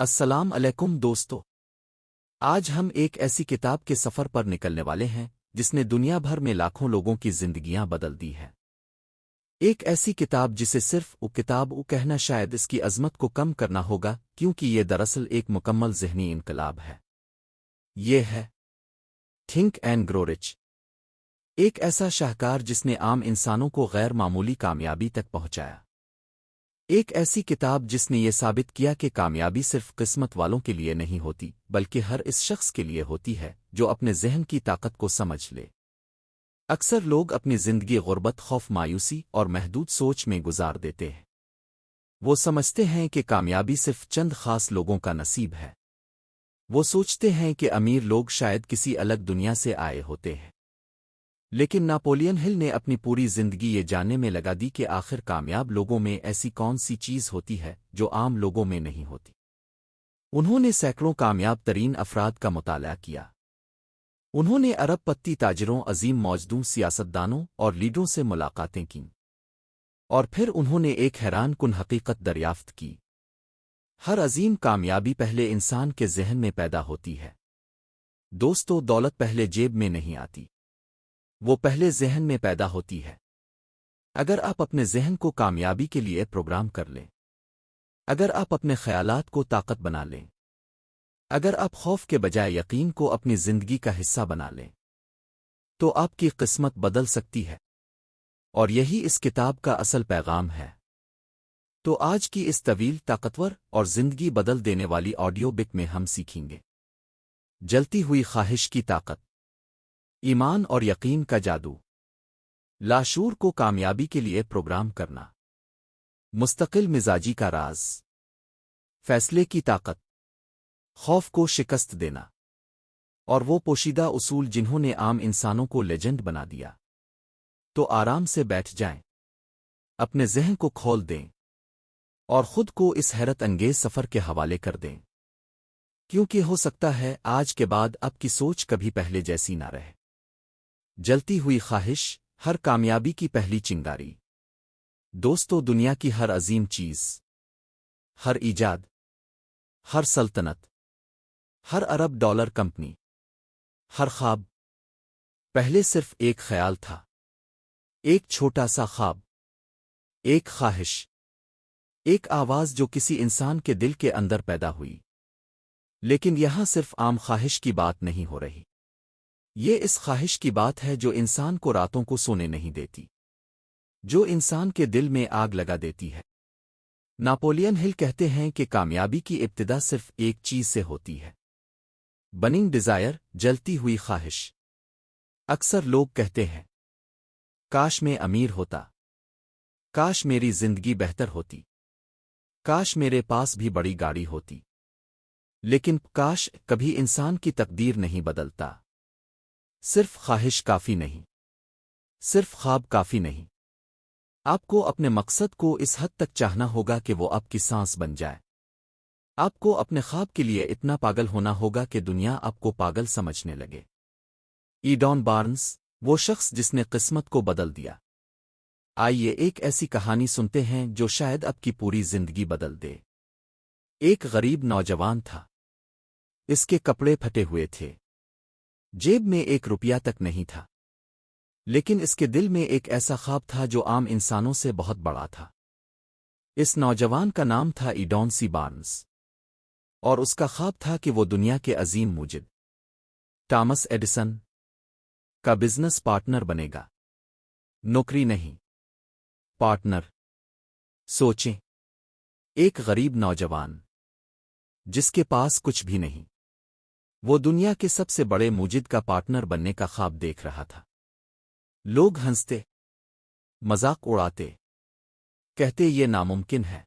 السلام علیکم دوستو، آج ہم ایک ایسی کتاب کے سفر پر نکلنے والے ہیں جس نے دنیا بھر میں لاکھوں لوگوں کی زندگیاں بدل دی ہیں۔ ایک ایسی کتاب جسے صرف کتاب کہنا شاید اس کی عظمت کو کم کرنا ہوگا، کیونکہ یہ دراصل ایک مکمل ذہنی انقلاب ہے۔ یہ ہے تھنک اینڈ گرو رچ، ایک ایسا شاہکار جس نے عام انسانوں کو غیر معمولی کامیابی تک پہنچایا۔ ایک ایسی کتاب جس نے یہ ثابت کیا کہ کامیابی صرف قسمت والوں کے لیے نہیں ہوتی، بلکہ ہر اس شخص کے لیے ہوتی ہے جو اپنے ذہن کی طاقت کو سمجھ لے۔ اکثر لوگ اپنی زندگی غربت، خوف، مایوسی اور محدود سوچ میں گزار دیتے ہیں۔ وہ سمجھتے ہیں کہ کامیابی صرف چند خاص لوگوں کا نصیب ہے۔ وہ سوچتے ہیں کہ امیر لوگ شاید کسی الگ دنیا سے آئے ہوتے ہیں۔ لیکن ناپولین ہل نے اپنی پوری زندگی یہ جاننے میں لگا دی کہ آخر کامیاب لوگوں میں ایسی کون سی چیز ہوتی ہے جو عام لوگوں میں نہیں ہوتی۔ انہوں نے سینکڑوں کامیاب ترین افراد کا مطالعہ کیا۔ انہوں نے ارب پتی تاجروں، عظیم موجدوں، سیاستدانوں اور لیڈروں سے ملاقاتیں کیں، اور پھر انہوں نے ایک حیران کن حقیقت دریافت کی۔ ہر عظیم کامیابی پہلے انسان کے ذہن میں پیدا ہوتی ہے۔ دوستو، دولت پہلے جیب میں نہیں آتی، وہ پہلے ذہن میں پیدا ہوتی ہے۔ اگر آپ اپنے ذہن کو کامیابی کے لیے پروگرام کر لیں، اگر آپ اپنے خیالات کو طاقت بنا لیں، اگر آپ خوف کے بجائے یقین کو اپنی زندگی کا حصہ بنا لیں، تو آپ کی قسمت بدل سکتی ہے۔ اور یہی اس کتاب کا اصل پیغام ہے۔ تو آج کی اس طویل، طاقتور اور زندگی بدل دینے والی آڈیو بک میں ہم سیکھیں گے جلتی ہوئی خواہش کی طاقت، ایمان اور یقین کا جادو، لاشعور کو کامیابی کے لیے پروگرام کرنا، مستقل مزاجی کا راز، فیصلے کی طاقت، خوف کو شکست دینا، اور وہ پوشیدہ اصول جنہوں نے عام انسانوں کو لیجنڈ بنا دیا۔ تو آرام سے بیٹھ جائیں، اپنے ذہن کو کھول دیں، اور خود کو اس حیرت انگیز سفر کے حوالے کر دیں، کیونکہ ہو سکتا ہے آج کے بعد آپ کی سوچ کبھی پہلے جیسی نہ رہے۔ جلتی ہوئی خواہش، ہر کامیابی کی پہلی چنگاری۔ دوستو، دنیا کی ہر عظیم چیز، ہر ایجاد، ہر سلطنت، ہر ارب ڈالر کمپنی، ہر خواب پہلے صرف ایک خیال تھا، ایک چھوٹا سا خواب، ایک خواہش، ایک آواز جو کسی انسان کے دل کے اندر پیدا ہوئی۔ لیکن یہاں صرف عام خواہش کی بات نہیں ہو رہی، یہ اس خواہش کی بات ہے جو انسان کو راتوں کو سونے نہیں دیتی، جو انسان کے دل میں آگ لگا دیتی ہے۔ ناپولین ہل کہتے ہیں کہ کامیابی کی ابتدا صرف ایک چیز سے ہوتی ہے، برننگ ڈیزائر، جلتی ہوئی خواہش۔ اکثر لوگ کہتے ہیں، کاش میں امیر ہوتا، کاش میری زندگی بہتر ہوتی، کاش میرے پاس بھی بڑی گاڑی ہوتی۔ لیکن کاش کبھی انسان کی تقدیر نہیں بدلتا۔ صرف خواہش کافی نہیں، صرف خواب کافی نہیں، آپ کو اپنے مقصد کو اس حد تک چاہنا ہوگا کہ وہ آپ کی سانس بن جائے۔ آپ کو اپنے خواب کے لیے اتنا پاگل ہونا ہوگا کہ دنیا آپ کو پاگل سمجھنے لگے۔ ایڈون بارنس، وہ شخص جس نے قسمت کو بدل دیا۔ آئیے ایک ایسی کہانی سنتے ہیں جو شاید آپ کی پوری زندگی بدل دے۔ ایک غریب نوجوان تھا، اس کے کپڑے پھٹے ہوئے تھے، جیب میں ایک روپیہ تک نہیں تھا، لیکن اس کے دل میں ایک ایسا خواب تھا جو عام انسانوں سے بہت بڑا تھا۔ اس نوجوان کا نام تھا ایڈون سی بارنس، اور اس کا خواب تھا کہ وہ دنیا کے عظیم موجد تامس ایڈیسن کا بزنس پارٹنر بنے گا۔ نوکری نہیں، پارٹنر۔ سوچیں، ایک غریب نوجوان جس کے پاس کچھ بھی نہیں، وہ دنیا کے سب سے بڑے موجد کا پارٹنر بننے کا خواب دیکھ رہا تھا۔ لوگ ہنستے، مذاق اڑاتے، کہتے یہ ناممکن ہے،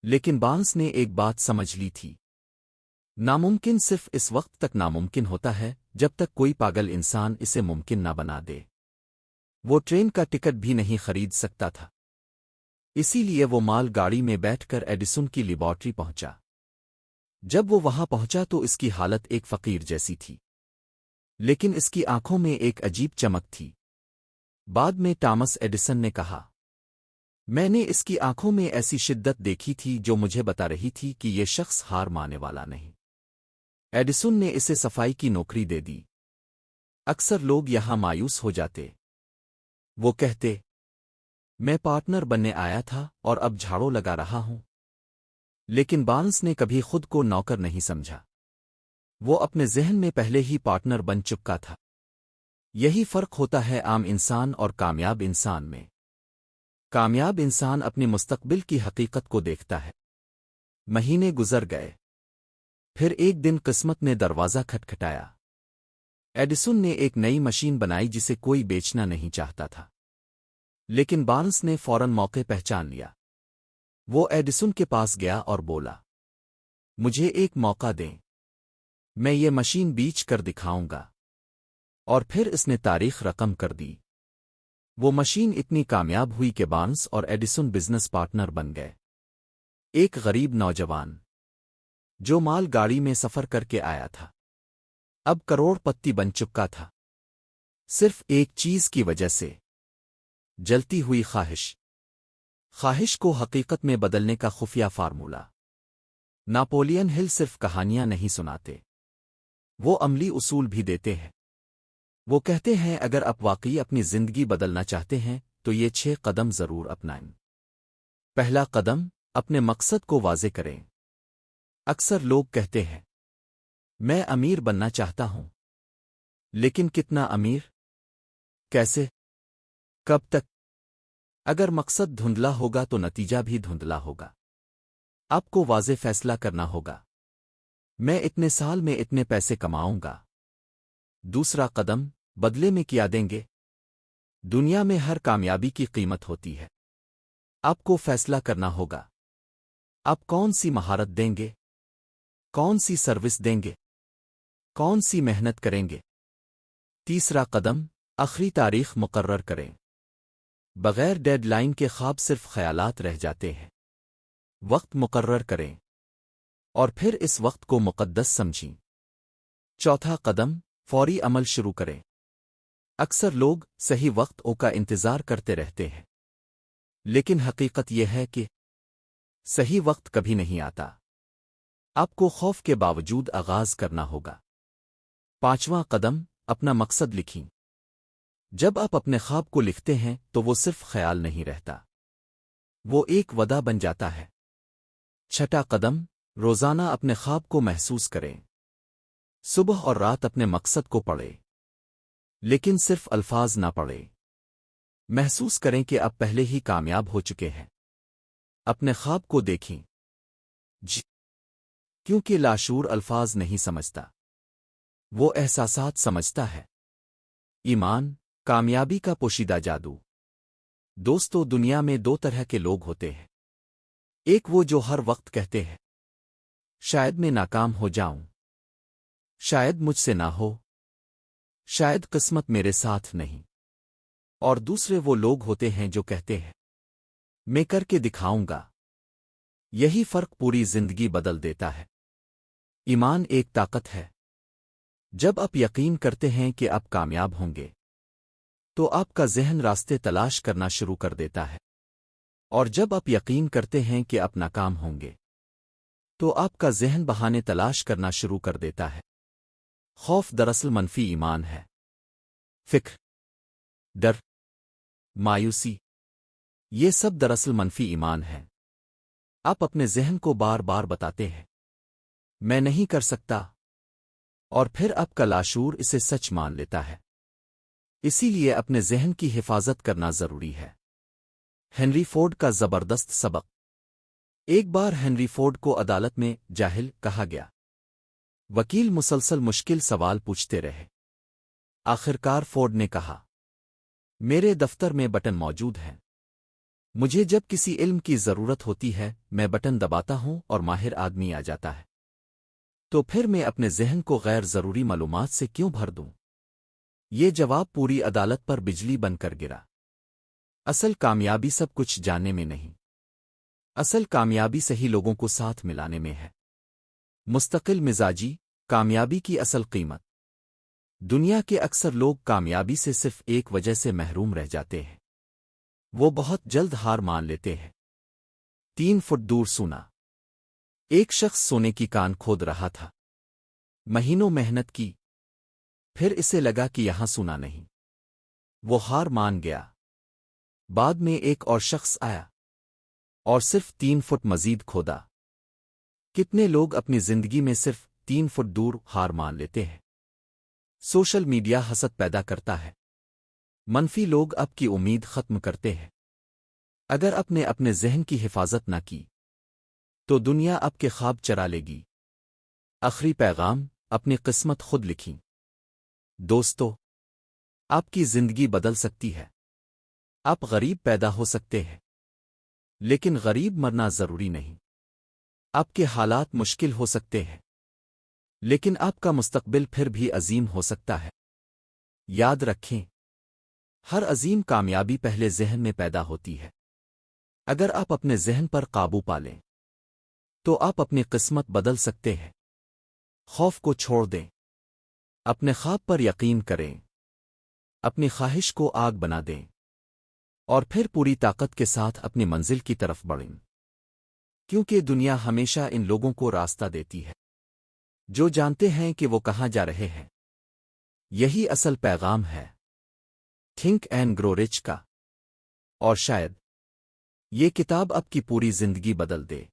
لیکن بارنس نے ایک بات سمجھ لی تھی، ناممکن صرف اس وقت تک ناممکن ہوتا ہے جب تک کوئی پاگل انسان اسے ممکن نہ بنا دے۔ وہ ٹرین کا ٹکٹ بھی نہیں خرید سکتا تھا، اسی لیے وہ مال گاڑی میں بیٹھ کر ایڈیسن کی لیبارٹری پہنچا۔ جب وہ وہاں پہنچا تو اس کی حالت ایک فقیر جیسی تھی، لیکن اس کی آنکھوں میں ایک عجیب چمک تھی۔ بعد میں ٹامس ایڈیسن نے کہا، میں نے اس کی آنکھوں میں ایسی شدت دیکھی تھی جو مجھے بتا رہی تھی کہ یہ شخص ہار مانے والا نہیں۔ ایڈیسن نے اسے صفائی کی نوکری دے دی۔ اکثر لوگ یہاں مایوس ہو جاتے۔ وہ کہتے، میں پارٹنر بننے آیا تھا اور اب جھاڑو لگا رہا ہوں۔ لیکن بارنس نے کبھی خود کو نوکر نہیں سمجھا۔ وہ اپنے ذہن میں پہلے ہی پارٹنر بن چکا تھا۔ یہی فرق ہوتا ہے عام انسان اور کامیاب انسان میں۔ کامیاب انسان اپنی مستقبل کی حقیقت کو دیکھتا ہے۔ مہینے گزر گئے۔ پھر ایک دن قسمت نے دروازہ کھٹکھٹایا۔ ایڈیسن نے ایک نئی مشین بنائی جسے کوئی بیچنا نہیں چاہتا تھا۔ لیکن بارنس نے فوراً موقع پہچان لیا۔ وہ ایڈیسن کے پاس گیا اور بولا، مجھے ایک موقع دیں، میں یہ مشین بیچ کر دکھاؤں گا۔ اور پھر اس نے تاریخ رقم کر دی۔ وہ مشین اتنی کامیاب ہوئی کہ بارنس اور ایڈیسن بزنس پارٹنر بن گئے۔ ایک غریب نوجوان جو مال گاڑی میں سفر کر کے آیا تھا اب کروڑ پتی بن چکا تھا، صرف ایک چیز کی وجہ سے، جلتی ہوئی خواہش۔ خواہش کو حقیقت میں بدلنے کا خفیہ فارمولہ۔ ناپولین ہل صرف کہانیاں نہیں سناتے، وہ عملی اصول بھی دیتے ہیں۔ وہ کہتے ہیں اگر آپ واقعی اپنی زندگی بدلنا چاہتے ہیں تو یہ 6 قدم ضرور اپنائیں۔ پہلا قدم، اپنے مقصد کو واضح کریں۔ اکثر لوگ کہتے ہیں، میں امیر بننا چاہتا ہوں۔ لیکن کتنا امیر؟ کیسے؟ کب تک؟ اگر مقصد دھندلا ہوگا تو نتیجہ بھی دھندلا ہوگا۔ آپ کو واضح فیصلہ کرنا ہوگا، میں اتنے سال میں اتنے پیسے کماؤں گا۔ دوسرا قدم، بدلے میں کیا دیں گے؟ دنیا میں ہر کامیابی کی قیمت ہوتی ہے۔ آپ کو فیصلہ کرنا ہوگا، آپ کون سی مہارت دیں گے، کون سی سروس دیں گے، کون سی محنت کریں گے۔ تیسرا قدم، آخری تاریخ مقرر کریں۔ بغیر ڈیڈ لائن کے خواب صرف خیالات رہ جاتے ہیں۔ وقت مقرر کریں اور پھر اس وقت کو مقدس سمجھیں۔ چوتھا قدم، فوری عمل شروع کریں۔ اکثر لوگ صحیح وقت کا انتظار کرتے رہتے ہیں، لیکن حقیقت یہ ہے کہ صحیح وقت کبھی نہیں آتا۔ آپ کو خوف کے باوجود آغاز کرنا ہوگا۔ پانچواں قدم، اپنا مقصد لکھیں۔ جب آپ اپنے خواب کو لکھتے ہیں تو وہ صرف خیال نہیں رہتا، وہ ایک وعدہ بن جاتا ہے۔ چھٹا قدم، روزانہ اپنے خواب کو محسوس کریں۔ صبح اور رات اپنے مقصد کو پڑھیں، لیکن صرف الفاظ نہ پڑھیں۔ محسوس کریں کہ آپ پہلے ہی کامیاب ہو چکے ہیں۔ اپنے خواب کو دیکھیں، کیونکہ لاشعور الفاظ نہیں سمجھتا، وہ احساسات سمجھتا ہے۔ ایمان، کامیابی کا پوشیدہ جادو۔ دوستو، دنیا میں 2 طرح کے لوگ ہوتے ہیں۔ ایک وہ جو ہر وقت کہتے ہیں، شاید میں ناکام ہو جاؤں، شاید مجھ سے نہ ہو، شاید قسمت میرے ساتھ نہیں۔ اور دوسرے وہ لوگ ہوتے ہیں جو کہتے ہیں، میں کر کے دکھاؤں گا۔ یہی فرق پوری زندگی بدل دیتا ہے۔ ایمان ایک طاقت ہے۔ جب آپ یقین کرتے ہیں کہ آپ کامیاب ہوں گے تو آپ کا ذہن راستے تلاش کرنا شروع کر دیتا ہے، اور جب آپ یقین کرتے ہیں کہ آپ ناکام ہوں گے تو آپ کا ذہن بہانے تلاش کرنا شروع کر دیتا ہے۔ خوف دراصل منفی ایمان ہے۔ فکر، ڈر، مایوسی، یہ سب دراصل منفی ایمان ہے۔ آپ اپنے ذہن کو بار بار بتاتے ہیں، میں نہیں کر سکتا، اور پھر آپ کا لاشعور اسے سچ مان لیتا ہے۔ اسی لیے اپنے ذہن کی حفاظت کرنا ضروری ہے۔ ہنری فورڈ کا زبردست سبق۔ ایک بار ہنری فورڈ کو عدالت میں جاہل کہا گیا۔ وکیل مسلسل مشکل سوال پوچھتے رہے۔ آخرکار فورڈ نے کہا، میرے دفتر میں بٹن موجود ہیں، مجھے جب کسی علم کی ضرورت ہوتی ہے میں بٹن دباتا ہوں اور ماہر آدمی آ جاتا ہے، تو پھر میں اپنے ذہن کو غیر ضروری معلومات سے کیوں بھر دوں؟ یہ جواب پوری عدالت پر بجلی بن کر گرا۔ اصل کامیابی سب کچھ جاننے میں نہیں، اصل کامیابی صحیح لوگوں کو ساتھ ملانے میں ہے۔ مستقل مزاجی، کامیابی کی اصل قیمت۔ دنیا کے اکثر لوگ کامیابی سے صرف ایک وجہ سے محروم رہ جاتے ہیں، وہ بہت جلد ہار مان لیتے ہیں۔ 3 فٹ دور سونا۔ ایک شخص سونے کی کان کھود رہا تھا۔ مہینوں محنت کی، پھر اسے لگا کہ یہاں سونا نہیں۔ وہ ہار مان گیا۔ بعد میں ایک اور شخص آیا اور صرف 3 فٹ مزید کھودا۔ کتنے لوگ اپنی زندگی میں صرف 3 فٹ دور ہار مان لیتے ہیں؟ سوشل میڈیا حسد پیدا کرتا ہے۔ منفی لوگ اب کی امید ختم کرتے ہیں۔ اگر اپنے ذہن کی حفاظت نہ کی تو دنیا آپ کے خواب چرا لے گی۔ آخری پیغام، اپنی قسمت خود لکھیں۔ دوستو، آپ کی زندگی بدل سکتی ہے۔ آپ غریب پیدا ہو سکتے ہیں، لیکن غریب مرنا ضروری نہیں۔ آپ کے حالات مشکل ہو سکتے ہیں، لیکن آپ کا مستقبل پھر بھی عظیم ہو سکتا ہے۔ یاد رکھیں، ہر عظیم کامیابی پہلے ذہن میں پیدا ہوتی ہے۔ اگر آپ اپنے ذہن پر قابو پالیں تو آپ اپنی قسمت بدل سکتے ہیں۔ خوف کو چھوڑ دیں، اپنے خواب پر یقین کریں، اپنی خواہش کو آگ بنا دیں، اور پھر پوری طاقت کے ساتھ اپنی منزل کی طرف بڑھیں، کیونکہ دنیا ہمیشہ ان لوگوں کو راستہ دیتی ہے جو جانتے ہیں کہ وہ کہاں جا رہے ہیں۔ یہی اصل پیغام ہے تھنک اینڈ گرو رچ کا، اور شاید یہ کتاب آپ کی پوری زندگی بدل دے۔